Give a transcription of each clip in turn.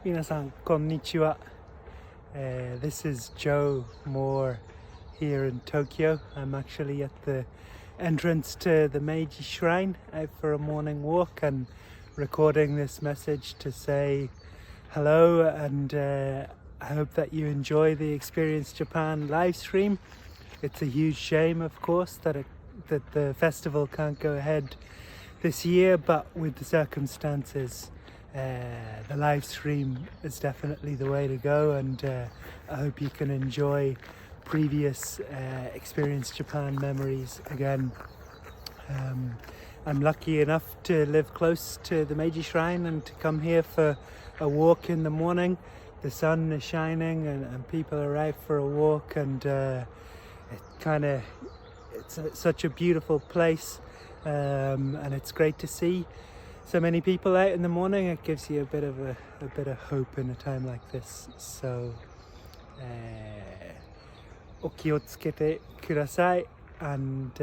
Minasan, konnichiwa. This is Joe Moore here in Tokyo. I'm actually at the entrance to the Meiji Shrine out for a morning walk and recording this message to say hello, and I hope that you enjoy the Experience Japan live stream. It's a huge shame, of course, that the festival can't go ahead this year, but with the circumstances, the live stream is definitely the way to go, and I hope you can enjoy previous Experience Japan memories again. I'm lucky enough to live close to the Meiji Shrine and to come here for a walk in the morning. The sun is shining and people are out for a walk, and it's such a beautiful place, and it's great to see so many people out in the morning. It gives you a bit of hope in a time like this. So okiyotsukete kudasai, and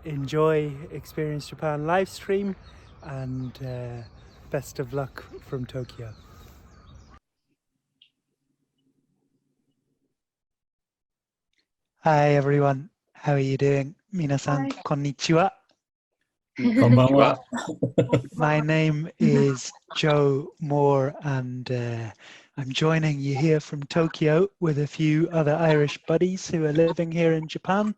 enjoy Experience Japan live stream, and best of luck from Tokyo. Hi everyone, how are you doing? Minasan, konnichiwa. Konbanwa. My name is Joe Moore, and I'm joining you here from Tokyo with a few other Irish buddies who are living here in Japan,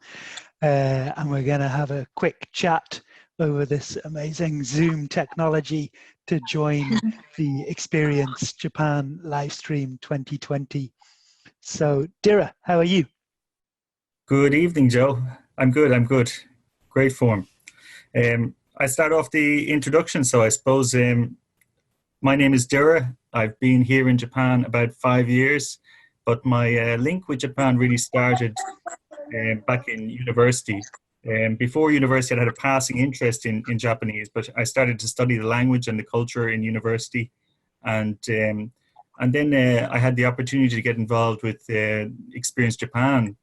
and we're going to have a quick chat over this amazing Zoom technology to join the Experience Japan Livestream 2020. So, Dira, how are you? Good evening, Joe. I'm good. Great form. I start off the introduction. So I suppose my name is Dira. I've been here in Japan about 5 years, but my link with Japan really started back in university. Before university, I had a passing interest in Japanese, but I started to study the language and the culture in university. And then I had the opportunity to get involved with Experience Japan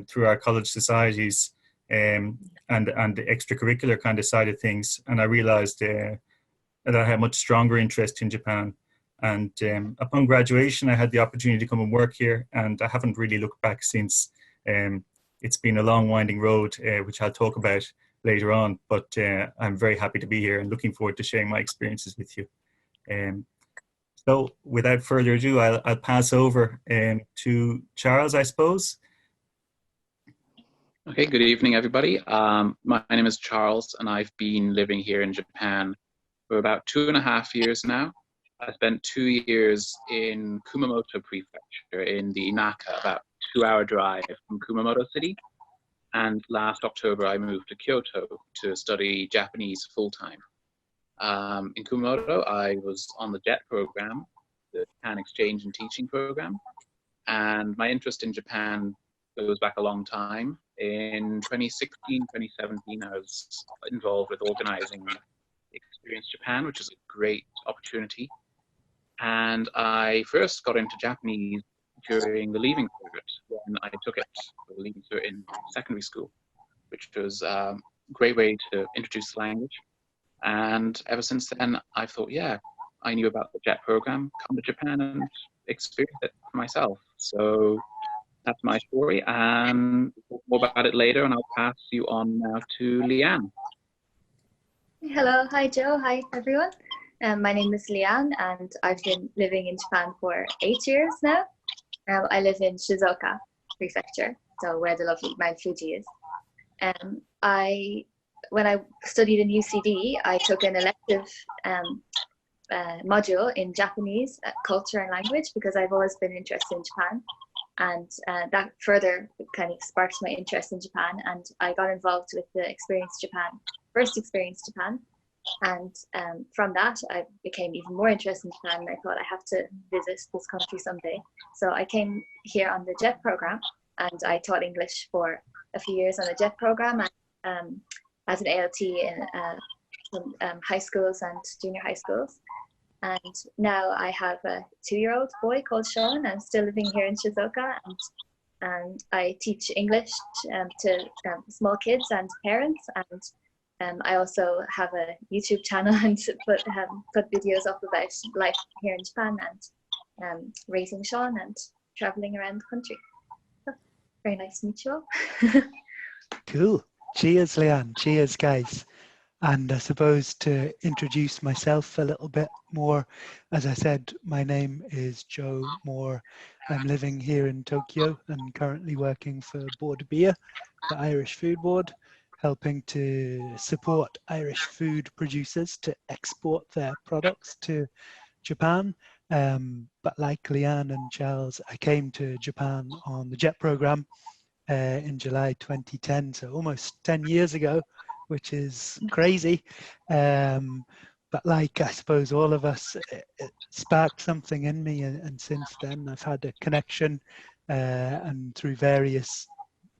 through our college societies and the extracurricular kind of side of things. And I realized that I had much stronger interest in Japan. And upon graduation, I had the opportunity to come and work here, and I haven't really looked back since. It's been a long, winding road, which I'll talk about later on, but I'm very happy to be here and looking forward to sharing my experiences with you. So without further ado, I'll pass over to Charles, I suppose. Okay, good evening, everybody. My name is Charles, and I've been living here in Japan for about 2.5 years now. I spent 2 years in Kumamoto Prefecture in the Inaka, about 2-hour drive from Kumamoto City. And last October, I moved to Kyoto to study Japanese full-time. In Kumamoto, I was on the JET program, the Japan Exchange and Teaching Program. And my interest in Japan goes back a long time. In 2016, 2017, I was involved with organizing Experience Japan, which is a great opportunity. And I first got into Japanese during the Leaving Cert when I took it, the Leaving Cert in secondary school, which was a great way to introduce the language. And ever since then, I thought, yeah, I knew about the JET program, come to Japan and experience it for myself. So that's my story, and we'll talk more about it later, and I'll pass you on now to Lian. Hello, hi Joe, hi everyone. My name is Lian, and I've been living in Japan for 8 years now. I live in Shizuoka Prefecture, so where the lovely Mount Fuji is. When I studied in UCD, I took an elective module in Japanese culture and language because I've always been interested in Japan. And that further kind of sparked my interest in Japan, and I got involved with the first Experience Japan. And from that, I became even more interested in Japan, and I thought I have to visit this country someday. So I came here on the JET program, and I taught English for a few years on the JET program, and as an ALT in high schools and junior high schools. And now I have a 2-year-old boy called Sean. I'm still living here in Shizuoka, and I teach English to small kids and parents. And I also have a YouTube channel and put videos up about life here in Japan. raising Sean and traveling around the country. So, very nice to meet you all. Cool. Cheers, Lian. Cheers, guys. And I suppose to introduce myself a little bit more, as I said, my name is Joe Moore. I'm living here in Tokyo and currently working for Board Beer, the Irish Food Board, helping to support Irish food producers to export their products to Japan. But like Lian and Charles, I came to Japan on the JET program in July 2010, so almost 10 years ago, which is crazy. But like, I suppose all of us, it sparked something in me, and since then I've had a connection, and through various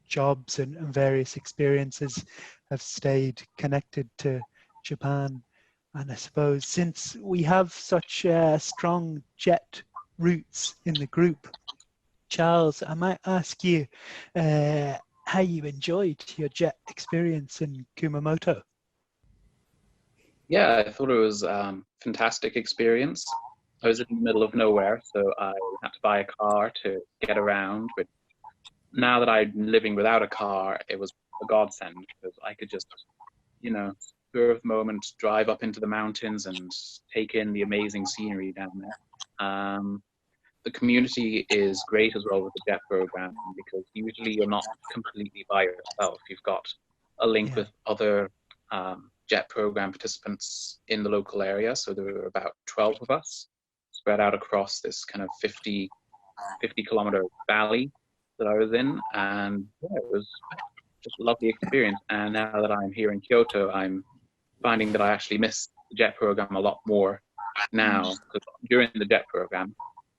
jobs and various experiences have stayed connected to Japan. And I suppose since we have such strong JET roots in the group, Charles, I might ask you how you enjoyed your JET experience in Kumamoto. Yeah, I thought it was a fantastic experience. I was in the middle of nowhere, so I had to buy a car to get around. But now that I'm living without a car, it was a godsend because I could just, spur of the moment, drive up into the mountains and take in the amazing scenery down there. The community is great as well with the JET program because usually you're not completely by yourself. You've got a link with other JET program participants in the local area. So there were about 12 of us spread out across this kind of 50 kilometer valley that I was in. And yeah, it was just a lovely experience. And now that I'm here in Kyoto, I'm finding that I actually miss the JET program a lot more now because during the JET program,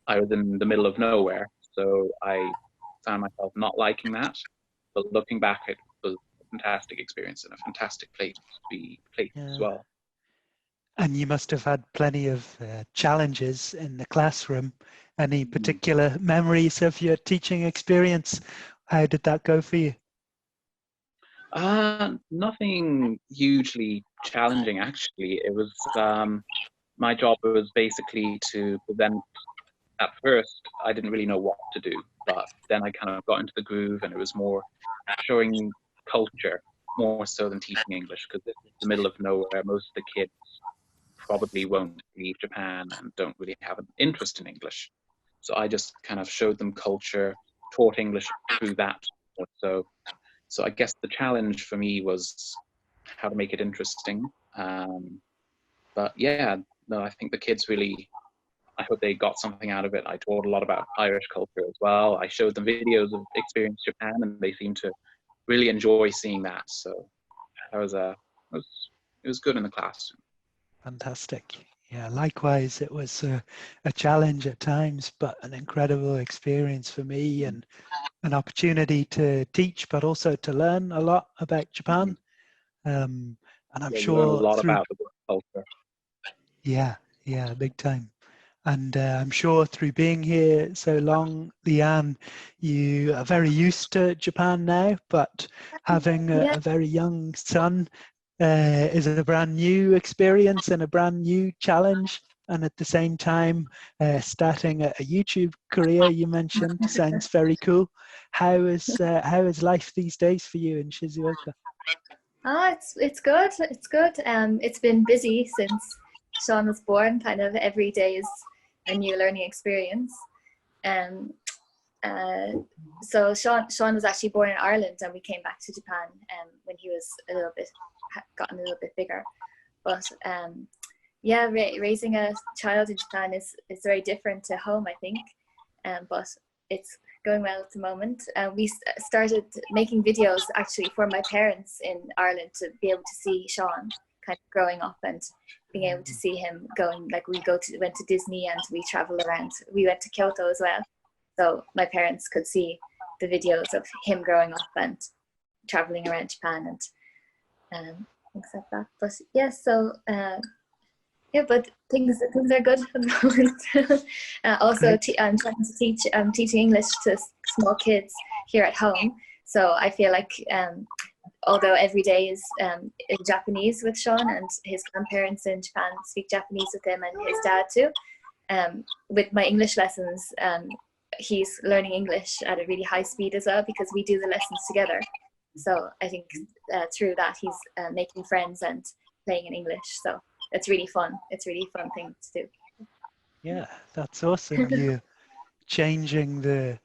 I was in the middle of nowhere, so I found myself not liking that. But looking back, it was a fantastic experience and a fantastic place to be placed as well. And you must have had plenty of challenges in the classroom. Any particular memories of your teaching experience? How did that go for you? Nothing hugely challenging, actually. It was my job was basically to present. At first, I didn't really know what to do, but then I kind of got into the groove, and it was more showing culture more so than teaching English, because this is the middle of nowhere. Most of the kids probably won't leave Japan and don't really have an interest in English. So I just kind of showed them culture, taught English through that. So I guess the challenge for me was how to make it interesting. But yeah, no, I think the kids really, I hope they got something out of it. I taught a lot about Irish culture as well. I showed them videos of Experience Japan, and they seemed to really enjoy seeing that. So that was it was good in the classroom. Fantastic. Yeah, likewise, it was a challenge at times, but an incredible experience for me and an opportunity to teach, but also to learn a lot about Japan. And I'm sure a lot about the work culture. Yeah, big time. And I'm sure through being here so long, Lian, you are very used to Japan now, but having a very young son is a brand new experience and a brand new challenge. And at the same time, starting a YouTube career, you mentioned, sounds very cool. How is life these days for you in Shizuoka? It's good. It's good. It's been busy since Sean was born. Kind of every day is a new learning experience. So Sean was actually born in Ireland, and we came back to Japan when he was gotten a little bit bigger. But raising a child in Japan is very different to home, I think. But it's going well at the moment. We started making videos actually for my parents in Ireland to be able to see Sean kind of growing up and being able to see him going, like we went to Disney and we travel around. We went to Kyoto as well. So my parents could see the videos of him growing up and traveling around Japan and things like that. But but things are good at the moment. Also, I'm trying to teach teaching English to small kids here at home. So I feel like although every day is Japanese with Sean, and his grandparents in Japan speak Japanese with him, and his dad too, with my English lessons, he's learning English at a really high speed as well, because we do the lessons together. So I think through that he's making friends and playing in English. So it's really fun. It's a really fun thing to do. Yeah, that's awesome. You're changing the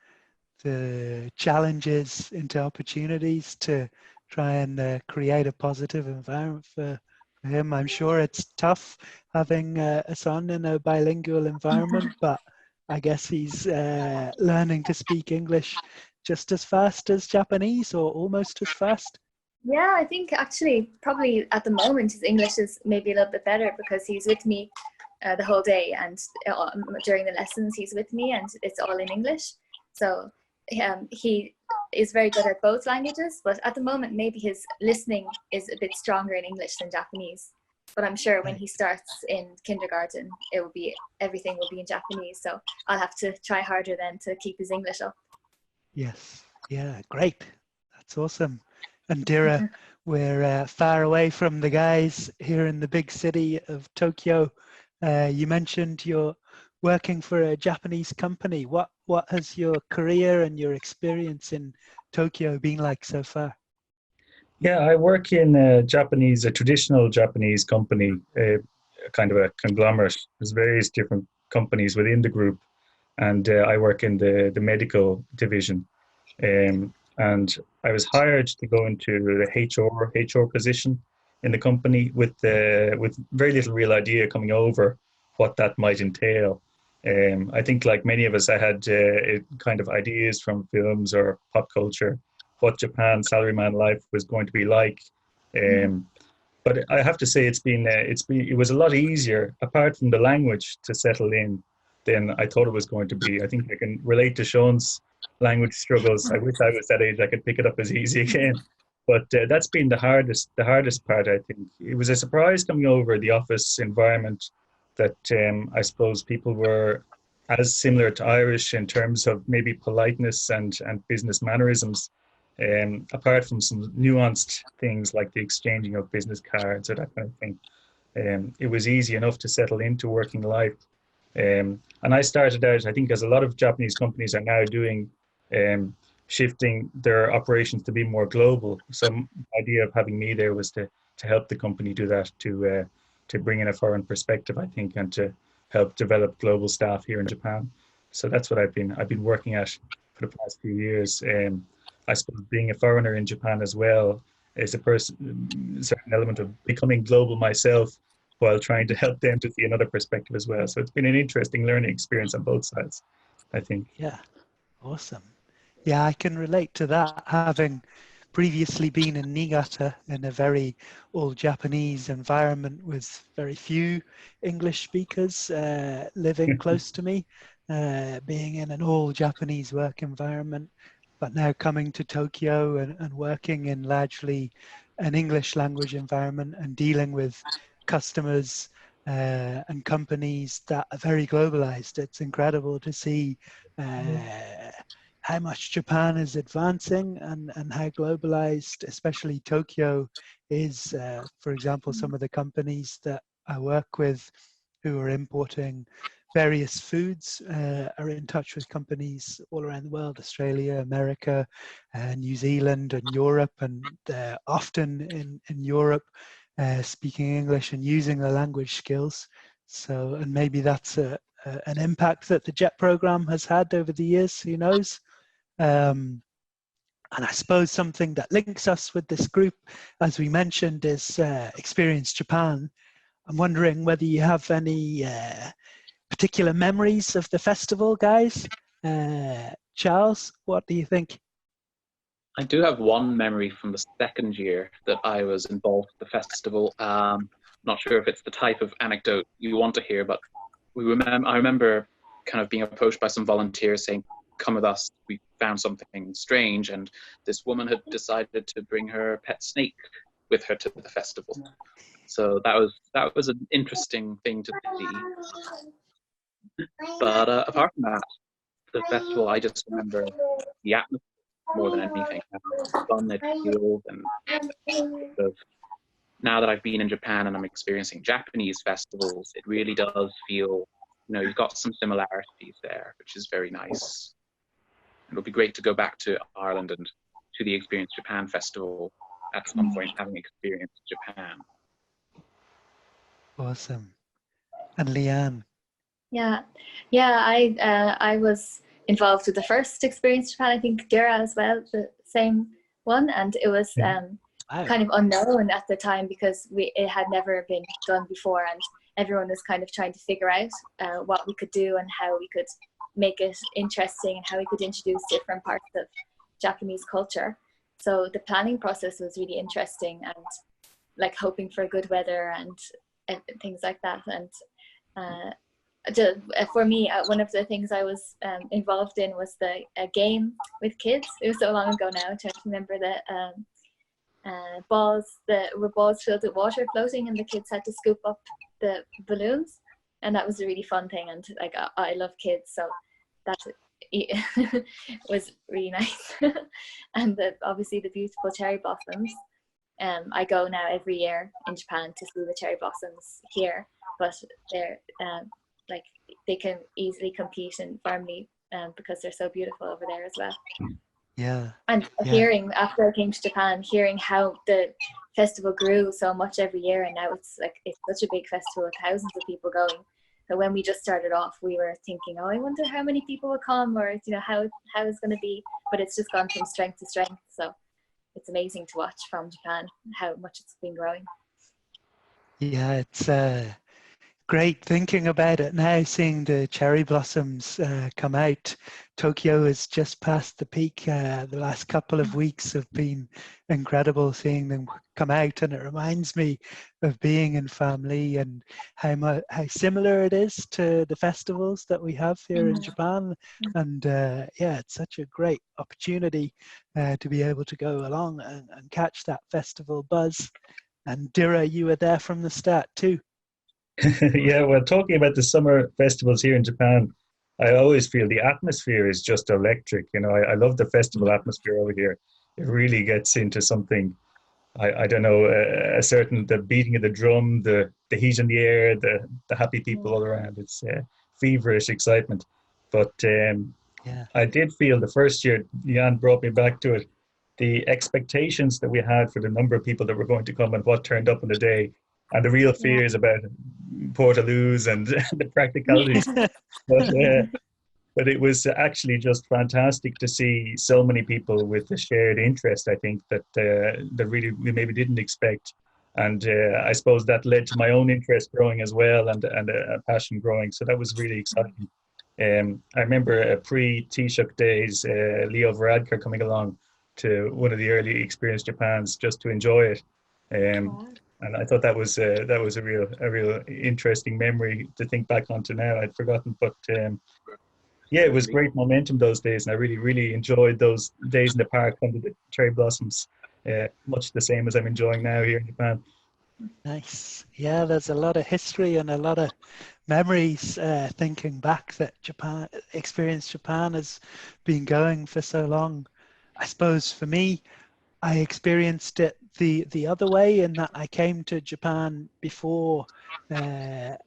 challenges into opportunities to try and create a positive environment for him. I'm sure it's tough having a son in a bilingual environment, but I guess he's learning to speak English just as fast as Japanese, or almost as fast. Yeah, I think actually probably at the moment his English is maybe a little bit better, because he's with me the whole day, and during the lessons he's with me and it's all in English. So he is very good at both languages, but at the moment maybe his listening is a bit stronger in English than Japanese. But I'm sure when he starts in kindergarten, everything will be in Japanese. So I'll have to try harder then to keep his English up. Yes. Yeah, great. That's awesome. And Dira, we're far away from the guys here in the big city of Tokyo. You mentioned you're working for a Japanese company. What has your career and your experience in Tokyo been like so far? Yeah, I work in a traditional Japanese company, kind of a conglomerate. There's various different companies within the group, and I work in the medical division. And I was hired to go into the HR position in the company with very little real idea coming over what that might entail. I think, like many of us, I had kind of ideas from films or pop culture what Japan salaryman life was going to be like. But I have to say it was a lot easier, apart from the language, to settle in than I thought it was going to be. I think I can relate to Sean's language struggles. I wish I was that age, I could pick it up as easy again. But that's been the hardest part, I think. It was a surprise coming over the office environment that I suppose people were as similar to Irish in terms of maybe politeness and business mannerisms. Apart from some nuanced things like the exchanging of business cards or that kind of thing, it was easy enough to settle into working life. And I started out, I think, as a lot of Japanese companies are now doing, shifting their operations to be more global. So the idea of having me there was to help the company do that, to bring in a foreign perspective, I think, and to help develop global staff here in Japan. So that's what I've been working at for the past few years. I suppose being a foreigner in Japan as well is a certain element of becoming global myself, while trying to help them to see another perspective as well. So it's been an interesting learning experience on both sides, I think. Yeah, awesome. Yeah, I can relate to that, having previously been in Niigata in a very all-Japanese environment with very few English speakers living close to me, being in an all-Japanese work environment, but now coming to Tokyo and working in largely an English language environment and dealing with customers and companies that are very globalized. It's incredible to see how much Japan is advancing and how globalized, especially Tokyo is. For example, some of the companies that I work with who are importing various foods are in touch with companies all around the world, Australia, America, New Zealand and Europe, and they're often in Europe speaking English and using the language skills. So, and maybe that's an impact that the JET program has had over the years, who knows? And I suppose something that links us with this group, as we mentioned, is Experience Japan. I'm wondering whether you have any particular memories of the festival, guys. Charles, what do you think? I do have one memory from the second year that I was involved with the festival. Not sure if it's the type of anecdote you want to hear, but I remember kind of being approached by some volunteers saying, "Come with us, we found something strange," and this woman had decided to bring her pet snake with her to the festival. So that was an interesting thing to see. But apart from that, the festival, I just remember the atmosphere more than anything, how fun it feels, and now that I've been in Japan and I'm experiencing Japanese festivals, it really does feel you've got some similarities there, which is very nice. It'll be great to go back to Ireland and to the Experience Japan Festival at some point, having experienced Japan. Awesome. And Lian? Yeah, I was involved with the first Experience Japan. I think Dira as well, the same one, and it was kind of unknown at the time because it had never been done before, and everyone was kind of trying to figure out what we could do and how we could make it interesting and how we could introduce different parts of Japanese culture. So the planning process was really interesting, and like hoping for good weather and things like that. And for me, one of the things I was involved in was a game with kids. It was so long ago now, I'm trying to remember the balls that were balls filled with water floating, and the kids had to scoop up the balloons, and that was a really fun thing. And like I love kids, so that was really nice. And obviously the beautiful cherry blossoms. I go now every year in Japan to see the cherry blossoms here, but they're like they can easily compete in firmly because they're so beautiful over there as well. Yeah. And hearing, after I came to Japan, hearing how the festival grew so much every year, and now it's such a big festival with thousands of people going. So when we just started off, we were thinking, oh, I wonder how many people will come, or how it's going to be. But it's just gone from strength to strength. So it's amazing to watch from Japan how much it's been growing. Yeah, it's great thinking about it now, seeing the cherry blossoms come out. Tokyo has just passed the peak. The last couple of weeks have been incredible seeing them come out, and it reminds me of being in family and how similar it is to the festivals that we have here in Japan. And it's such a great opportunity to be able to go along and catch that festival buzz. And Dira, you were there from the start too. Yeah, well, talking about the summer festivals here in Japan, I always feel the atmosphere is just electric. I love the festival atmosphere over here. It really gets into something, I don't know, the beating of the drum, the heat in the air, the happy people all around. It's feverish excitement. But I did feel the first year, Jan brought me back to it, the expectations that we had for the number of people that were going to come and what turned up on the day, and the real fears about Portaloos and the practicalities. But it was actually just fantastic to see so many people with a shared interest, I think, that really we maybe didn't expect. And I suppose that led to my own interest growing as well, and a passion growing. So that was really exciting. I remember pre-Taishuk days, Leo Varadkar coming along to one of the early Experience Japans just to enjoy it. And I thought that was a real interesting memory to think back onto now. I'd forgotten, but it was great momentum those days, and I really, really enjoyed those days in the park under the cherry blossoms, much the same as I'm enjoying now here in Japan. Nice. Yeah, there's a lot of history and a lot of memories thinking back that Experience Japan has been going for so long. I suppose for me, I experienced it the other way in that I came to Japan before I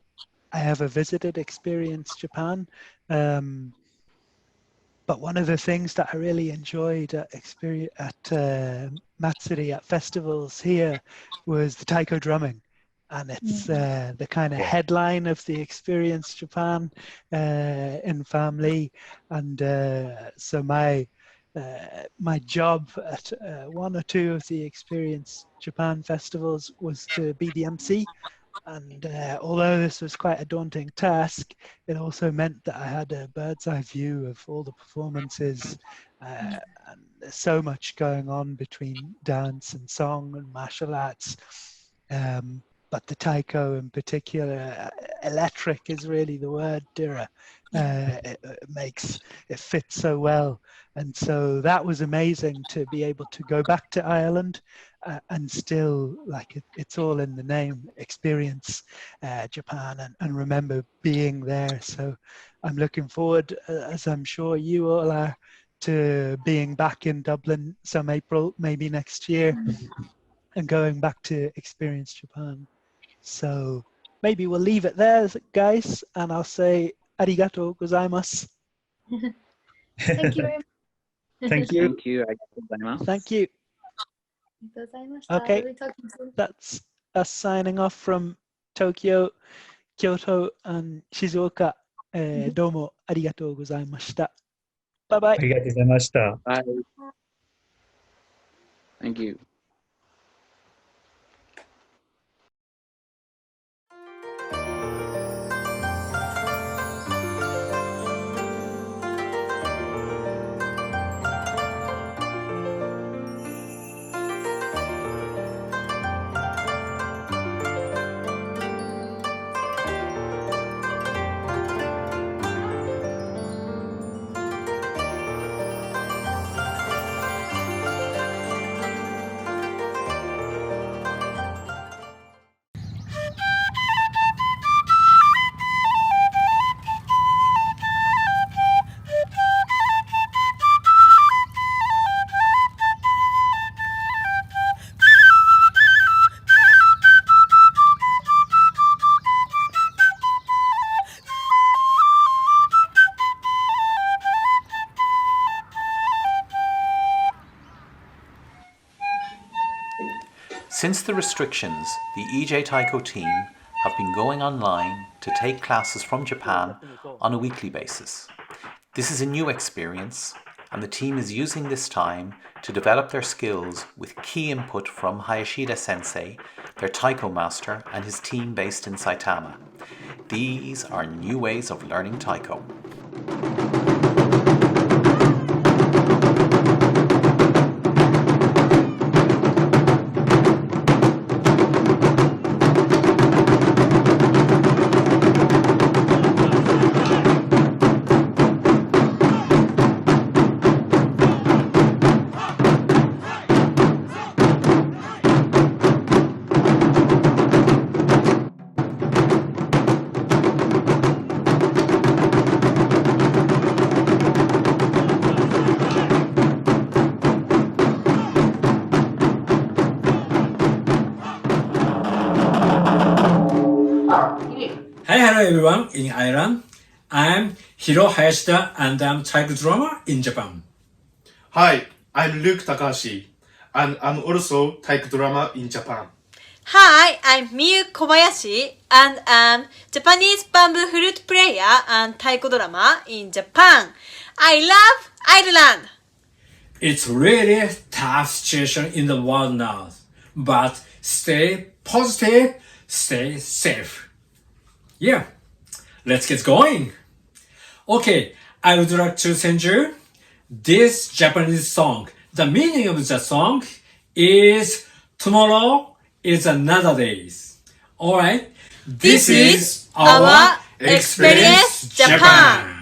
ever visited Experience Japan. But one of the things that I really enjoyed at Matsuri, at festivals here, was the Taiko drumming. And it's the kind of headline of the Experience Japan in family. And so my job at one or two of the Experience Japan festivals was to be the MC. And although this was quite a daunting task, it also meant that I had a bird's eye view of all the performances. And there's so much going on between dance and song and martial arts. But the Taiko in particular, electric is really the word, Dira. It fits so well. And so that was amazing to be able to go back to Ireland and still, like, it's all in the name, experience Japan and remember being there. So I'm looking forward, as I'm sure you all are, to being back in Dublin some April, maybe next year, and going back to Experience Japan. So maybe we'll leave it there, guys, and I'll say arigatou gozaimasu. Thank you very much. Thank you. Thank you. Arigatou gozaimasu. Thank you. Okay. Lovely talking to you. That's us signing off from Tokyo, Kyoto, and Shizuoka. Domo arigatou gozaimashita. Bye-bye. ありがとうございました。 Bye. Thank you. Since the restrictions, the EJ Taiko team have been going online to take classes from Japan on a weekly basis. This is a new experience, and the team is using this time to develop their skills with key input from Hayashida Sensei, their Taiko master, and his team based in Saitama. These are new ways of learning Taiko. Hello everyone in Ireland. I'm Hiro Hayashida and I'm Taiko drummer in Japan. Hi, I'm Luke Takahashi, and I'm also Taiko drummer in Japan. Hi, I'm Miyu Kobayashi and I'm Japanese bamboo flute player and taiko drummer in Japan. I love Ireland. It's really a tough situation in the world now, but stay positive, stay safe. Yeah, let's get going. Okay, I would like to send you this Japanese song. The meaning of the song is tomorrow is another day. Alright, This is our Experience Japan.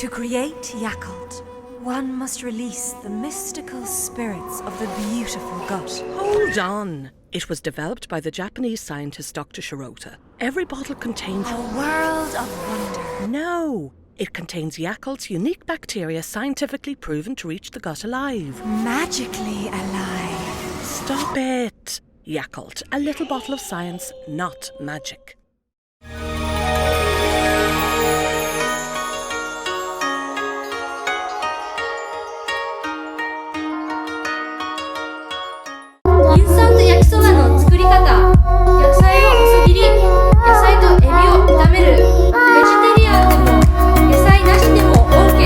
To create Yakult, one must release the mystical spirits of the beautiful gut. Hold on. It was developed by the Japanese scientist Dr. Shirota. Every bottle contains... A world of wonder. No. It contains Yakult's unique bacteria scientifically proven to reach the gut alive. Magically alive. Stop it! Yakult, a little bottle of science, not magic. Instant yakisoba の作り方。野菜を細切り、野菜とエビを炒める。ベジタリアンでも野菜なしでも OK。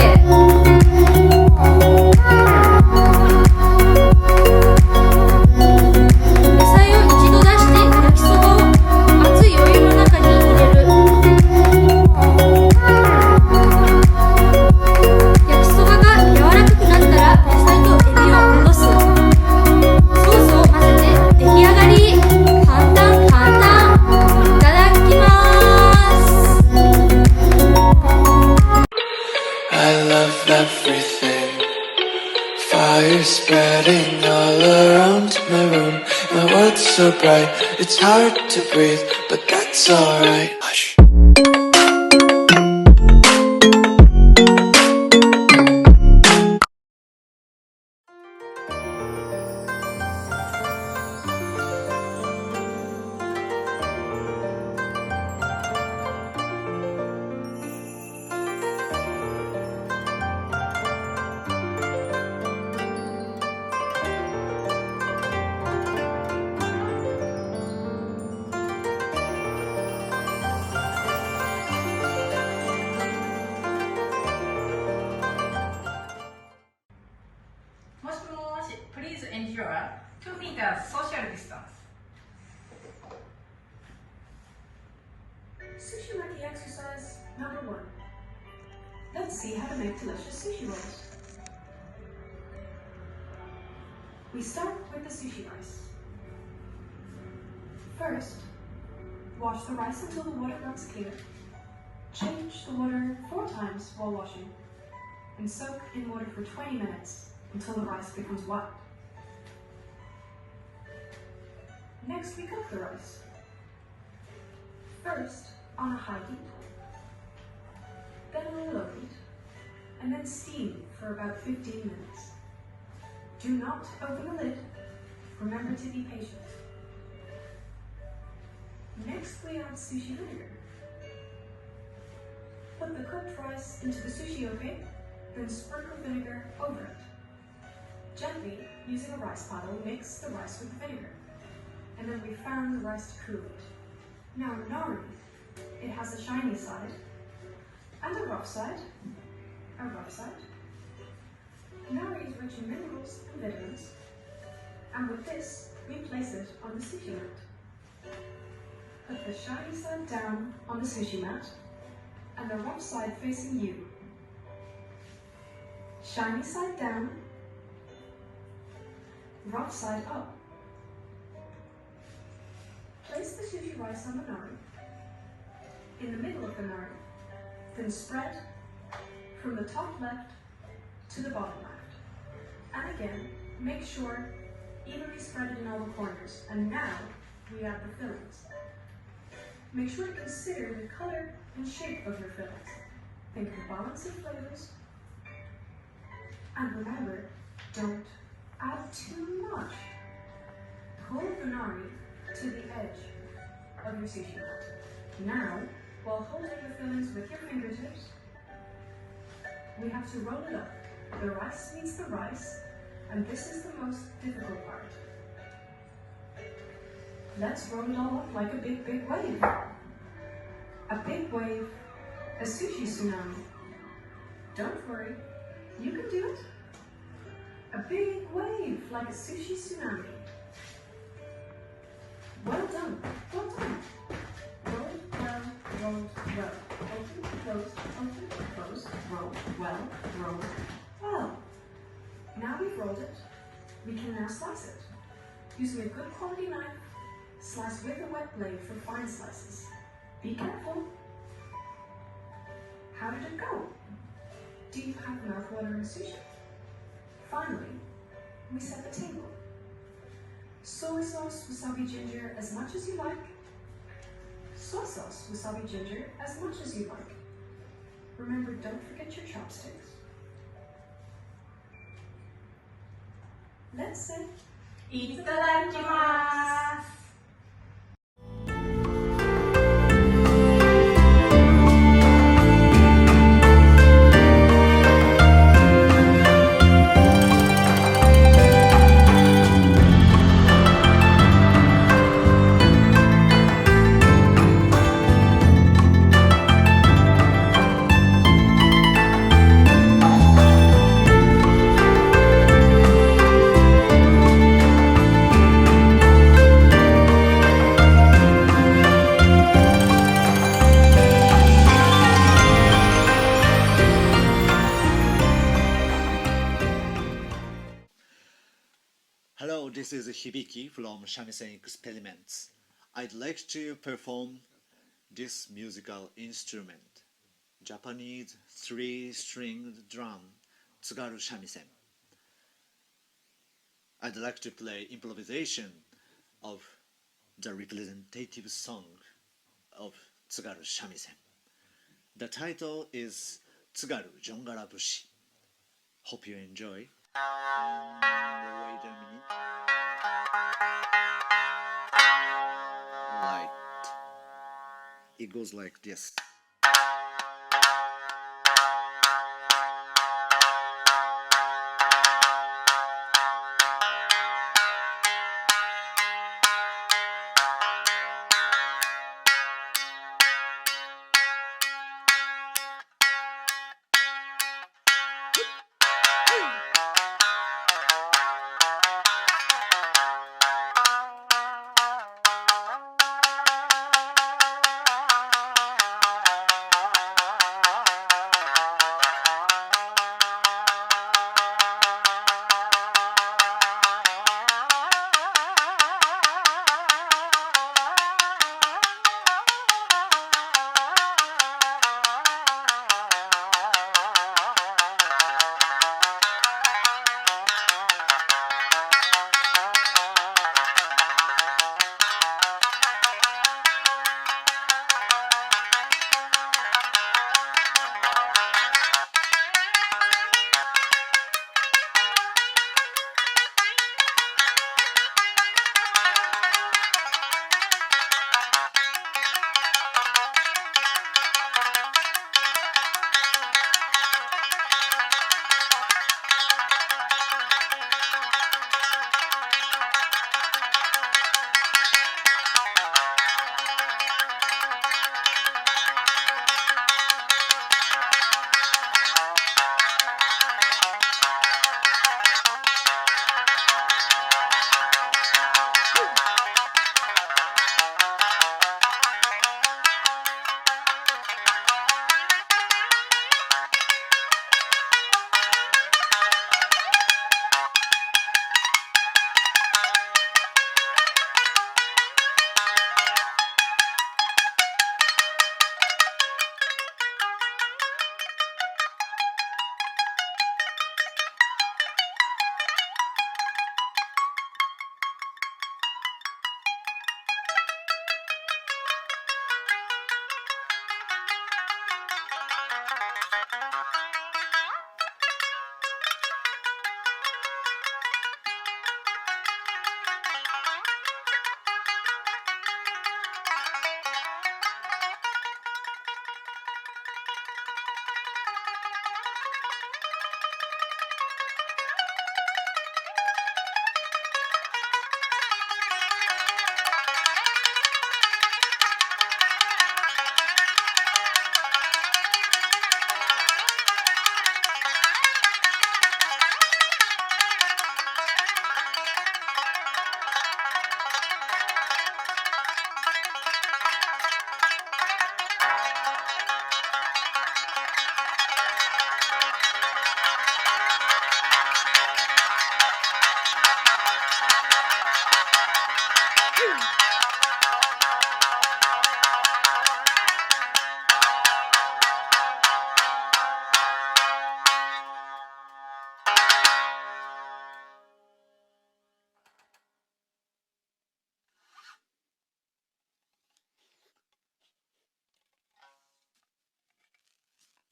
野菜を一度出して焼きそばを熱いお湯の中に入れる。焼きそばが柔らかくなったら野菜とエビを戻す。ソースを混ぜて出来上がり。簡単簡単。いただきます。I love everything. Fire spreading all around my room. My world's so bright, it's hard to breathe, but that's alright. Hush. もしもし、please ensure 2 meters social distance. Sushi Maki exercise number 1. Let's see how to make delicious sushi rolls. We start with the sushi rice. First, wash the rice until the water runs clear. Change the water 4 times while washing, and soak in water for 20 minutes until the rice becomes wet. Next, we cook the rice. First, on a high heat, then on a low heat, and then steam for about 15 minutes. Do not open the lid. Remember to be patient. Next, we add sushi vinegar. Put the cooked rice into the sushi oke, then sprinkle vinegar over it. Gently, using a rice paddle, mix the rice with the vinegar, and then we fan the rice to cool it. Now nori, it has a shiny side, and a rough side, Nori is rich in minerals and vitamins, and with this, we place it on the sushi mat. Put the shiny side down on the sushi mat, and the rough side facing you. Shiny side down, rough side up. Place the sushi rice on the nori, in the middle of the nori, then spread from the top left to the bottom left. And again, make sure evenly spread it in all the corners. And now we add the fillings. Make sure to consider the color and shape of your fillings. Think of the balance of flavors. And remember, don't add too much. Hold the nori to the edge of your sushi mat. Now, while holding the fillings with your fingertips, we have to roll it up. The rice meets the rice, and this is the most difficult part. Let's roll it all up like a big, big wave. A big wave, a sushi tsunami. Don't worry, you can do it. A big wave like a sushi tsunami. Well done, well done. Roll, well, roll, well. Open, close, roll, well, roll, well. Now we've rolled it, we can now slice it. Using a good quality knife, slice with a wet blade for fine slices. Be careful. How did it go? Do you have mouthwater in sushi? Finally, we set the table. Soy sauce, wasabi, ginger as much as you like. Soy sauce, wasabi, ginger as much as you like. Remember, don't forget your chopsticks. Let's say, いただきます。Hello, this is Hibiki from Shamisen Experiments. I'd like to perform this musical instrument, Japanese three-stringed drum, Tsugaru Shamisen. I'd like to play improvisation of the representative song of Tsugaru Shamisen. The title is Tsugaru Jongara Bushi. Hope you enjoy. Wait a minute. Right. It goes like this.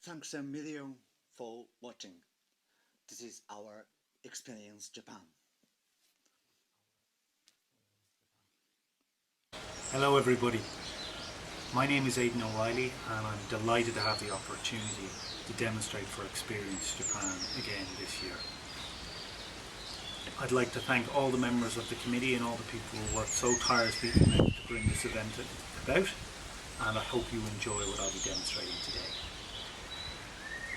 Thanks a million for watching. This is our Experience Japan. Hello everybody, my name is Aidan O'Reilly and I'm delighted to have the opportunity to demonstrate for Experience Japan again this year. I'd like to thank all the members of the committee and all the people who worked so tirelessly to bring this event about, and I hope you enjoy what I'll be demonstrating today.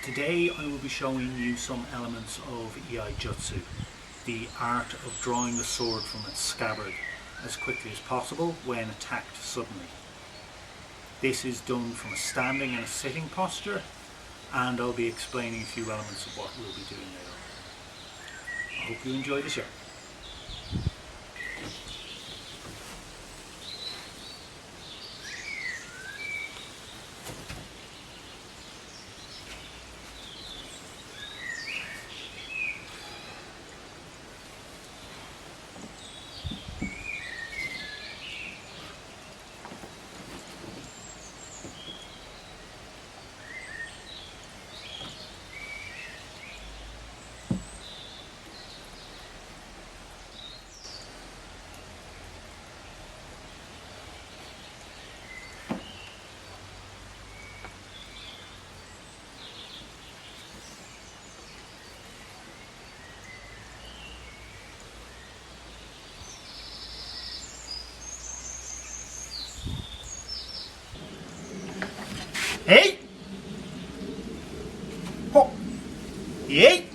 Today I will be showing you some elements of Iai Jutsu, the art of drawing the sword from its scabbard as quickly as possible when attacked suddenly. This is done from a standing and a sitting posture, and I'll be explaining a few elements of what we'll be doing later. I hope you enjoy the show. Hey! Ho! Yay!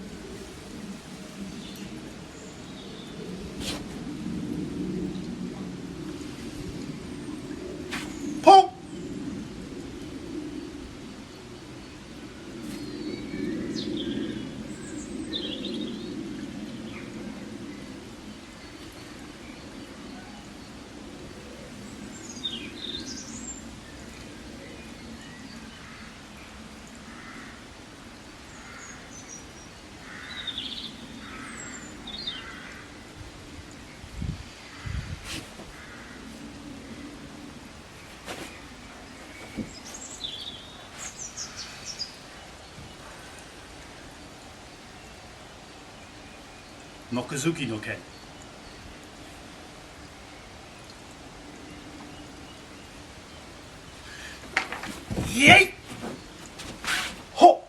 Po! Mokuzuki no Ken. Yay! Ho!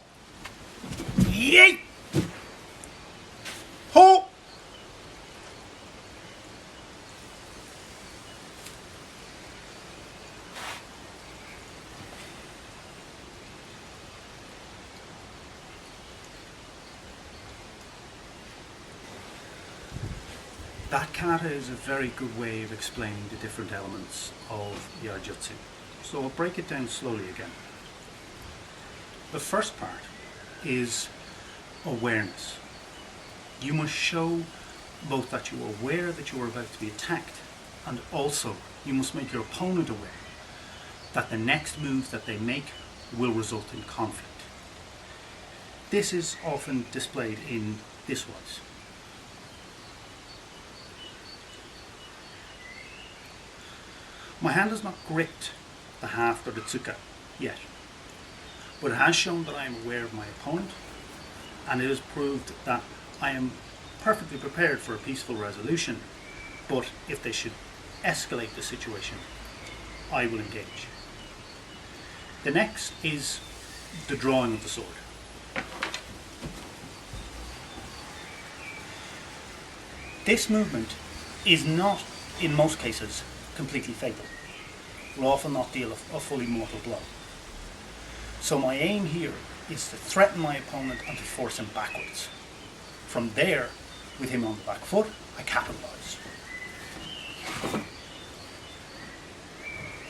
Yay! Ho! That kata is a very good way of explaining the different elements of Iai Jutsu. So I'll break it down slowly again. The first part is awareness. You must show both that you are aware that you are about to be attacked, and also you must make your opponent aware that the next move that they make will result in conflict. This is often displayed in this wise. My hand has not gripped the haft or the tsuka yet, but it has shown that I am aware of my opponent, and it has proved that I am perfectly prepared for a peaceful resolution, but if they should escalate the situation, I will engage. The next is the drawing of the sword. This movement is not, in most cases, completely fatal. Will often not deal a fully mortal blow. So my aim here is to threaten my opponent and to force him backwards. From there, with him on the back foot, I capitalise.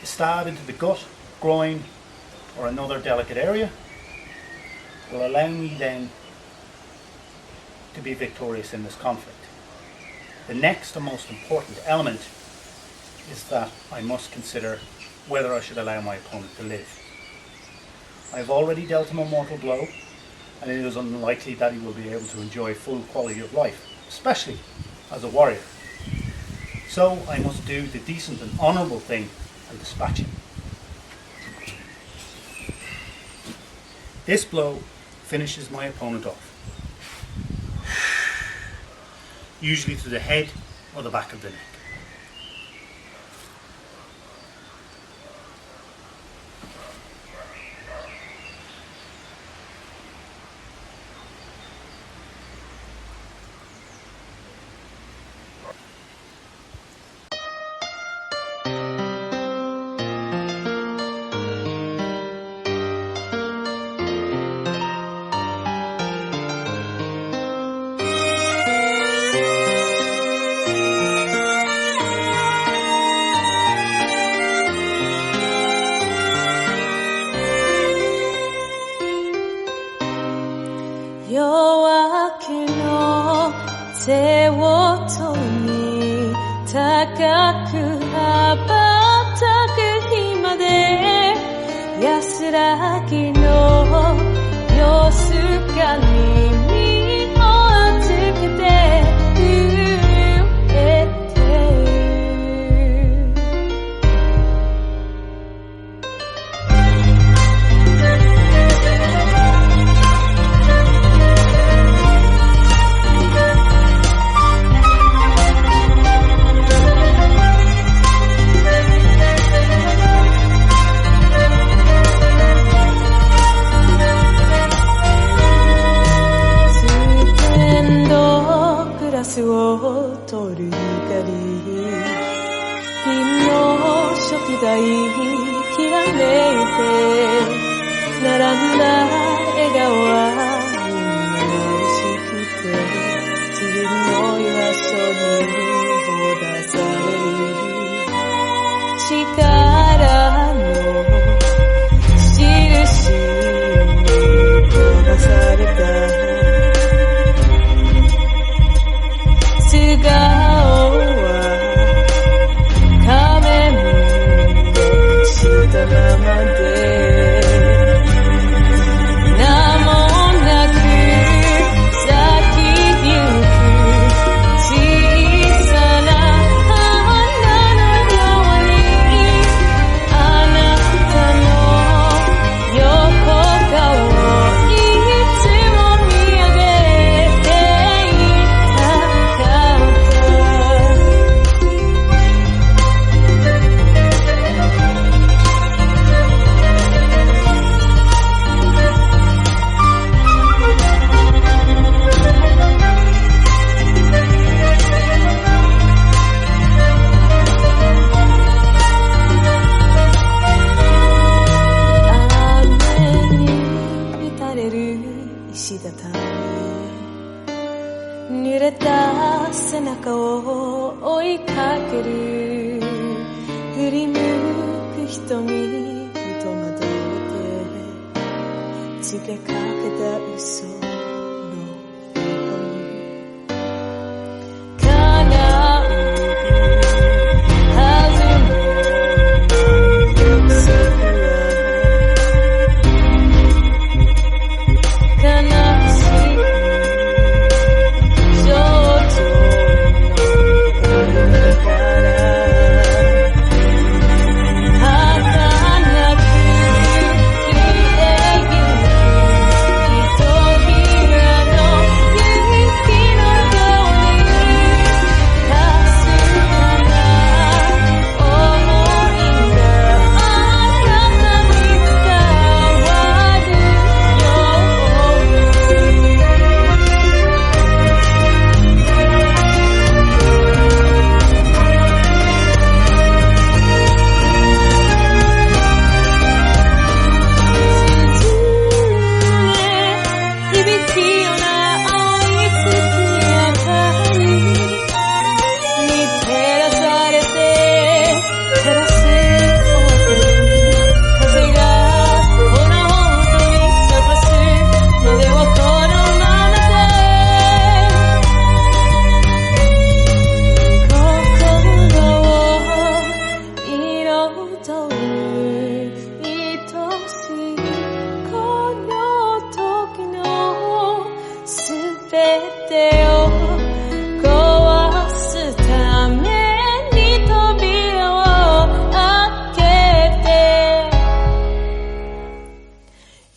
A stab into the gut, groin, or another delicate area will allow me then to be victorious in this conflict. The next and most important element is that I must consider whether I should allow my opponent to live. I have already dealt him a mortal blow, and it is unlikely that he will be able to enjoy full quality of life, especially as a warrior. So I must do the decent and honourable thing and dispatch him. This blow finishes my opponent off, usually to the head or the back of the neck.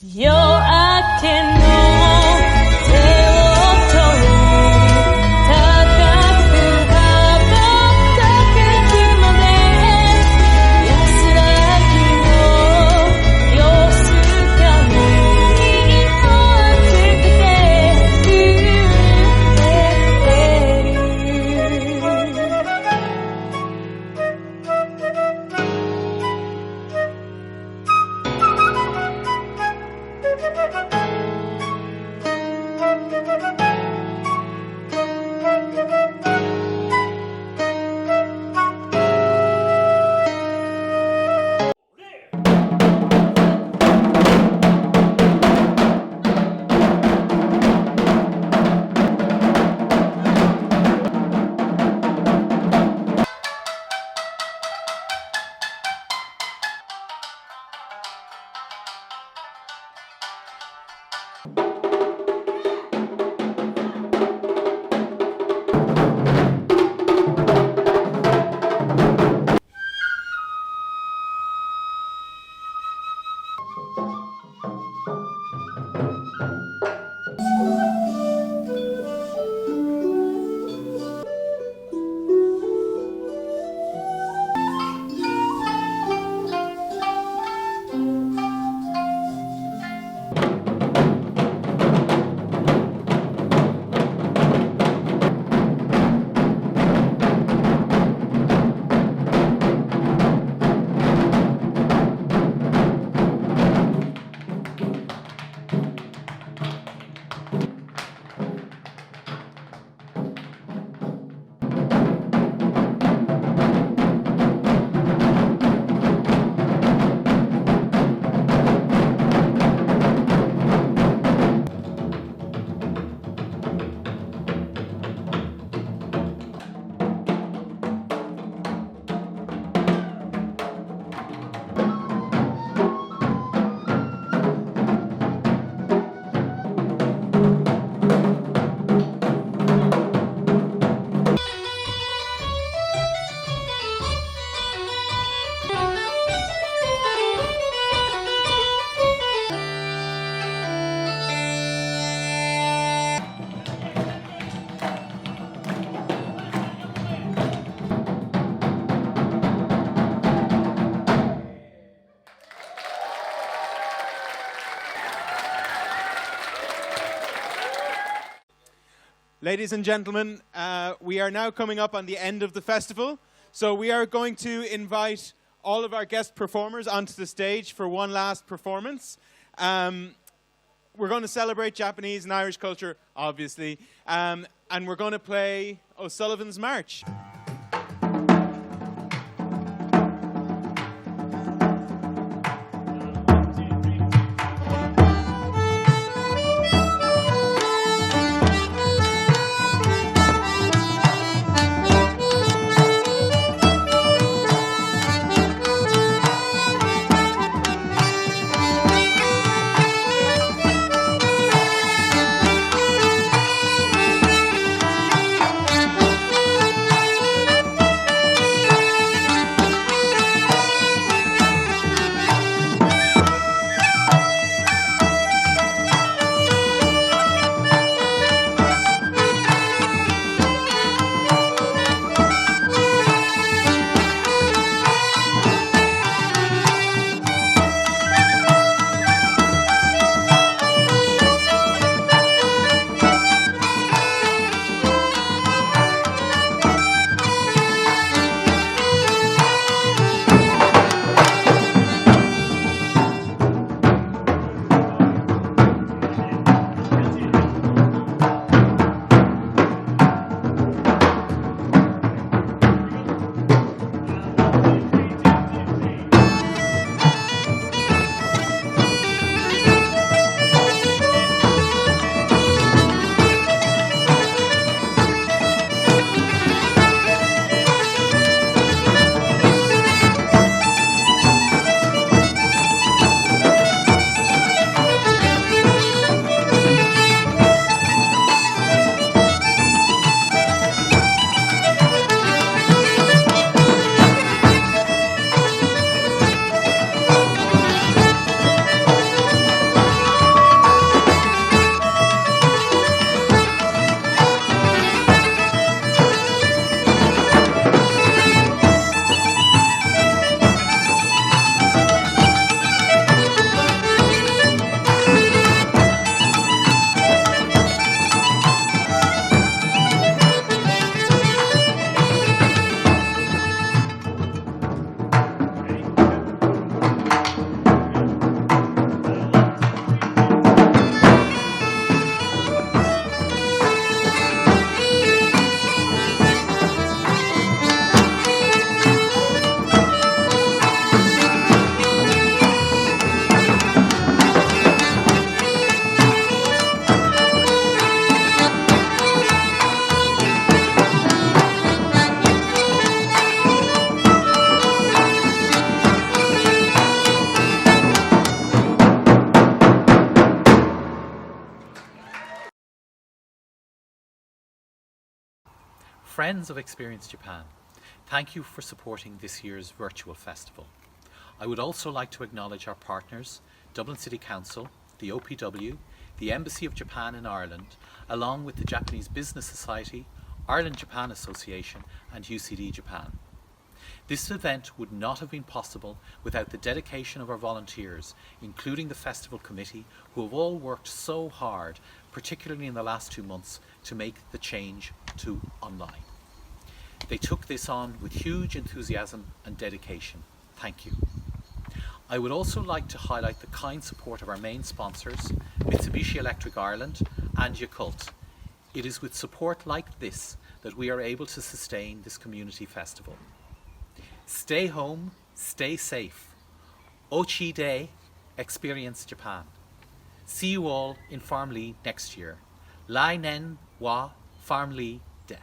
Your Ladies and gentlemen, we are now coming up on the end of the festival. So we are going to invite all of our guest performers onto the stage for one last performance. We're going to celebrate Japanese and Irish culture, obviously. And we're going to play O'Sullivan's March. Friends of Experience Japan, thank you for supporting this year's virtual festival. I would also like to acknowledge our partners, Dublin City Council, the OPW, the Embassy of Japan in Ireland, along with the Japanese Business Society, Ireland-Japan Association and UCD Japan. This event would not have been possible without the dedication of our volunteers, including the festival committee, who have all worked so hard, particularly in the last 2 months, to make the change to online. They took this on with huge enthusiasm and dedication. Thank you. I would also like to highlight the kind support of our main sponsors, Mitsubishi Electric Ireland and Yakult. It is with support like this that we are able to sustain this community festival. Stay home, stay safe. Ochi de Experience Japan. See you all in Farmley next year. Lai nen wa Farmley de.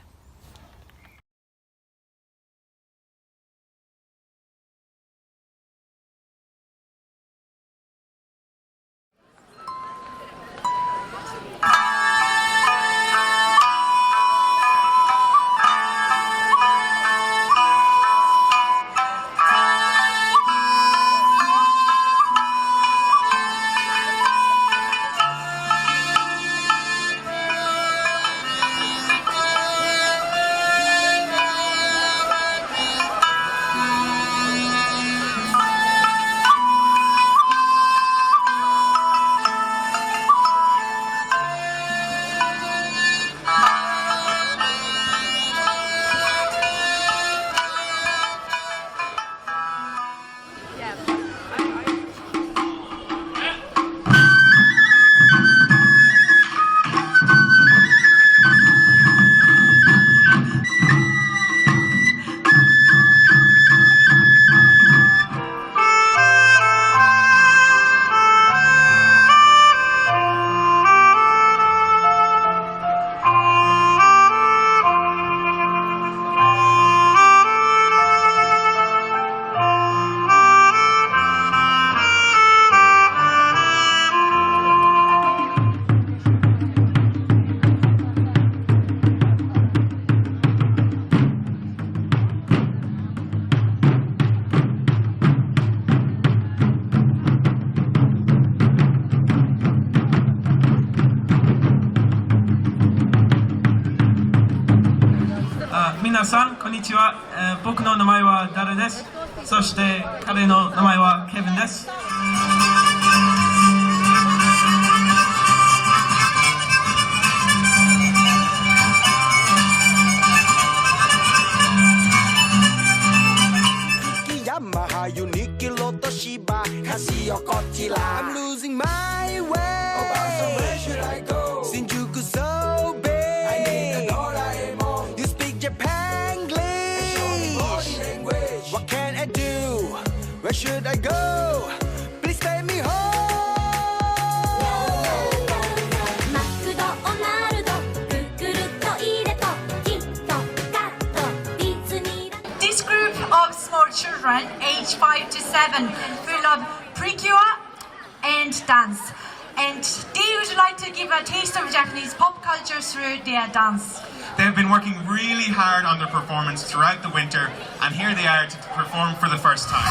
皆さん、こんにちは。僕の名前はダルです。そして彼の名前はケビンです。I'm losing my way. So where should I go? Shinjuku so big. I need a Doraemon. You speak Japanglish. What can I do? Where should I go? Please take me home. This group of small children, aged 5 to 7, who love precure and dance, and they would like to give a taste of Japanese pop culture through their dance. They have been working really hard on their performance throughout the winter, and here they are to perform for the first time.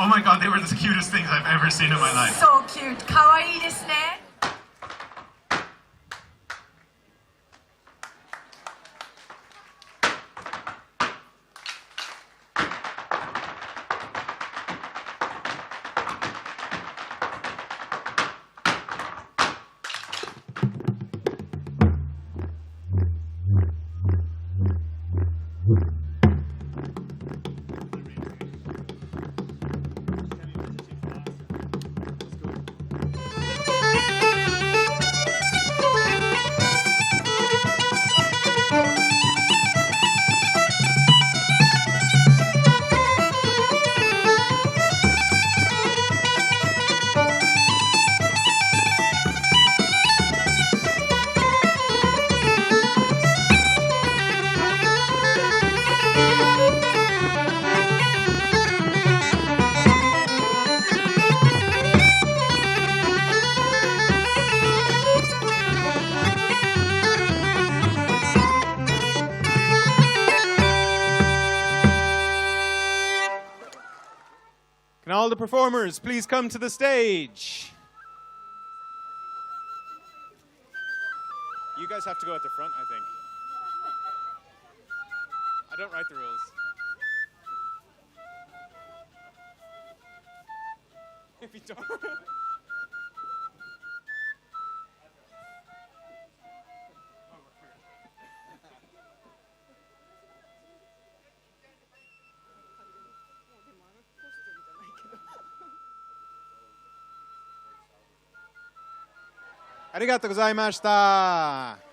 Oh my god, they were the cutest things I've ever seen in my life. So cute. 可愛いですね。Can all the performers please come to the stage? You guys have to go at the front, I think. I don't write the rules. If you don't. ありがとうございました。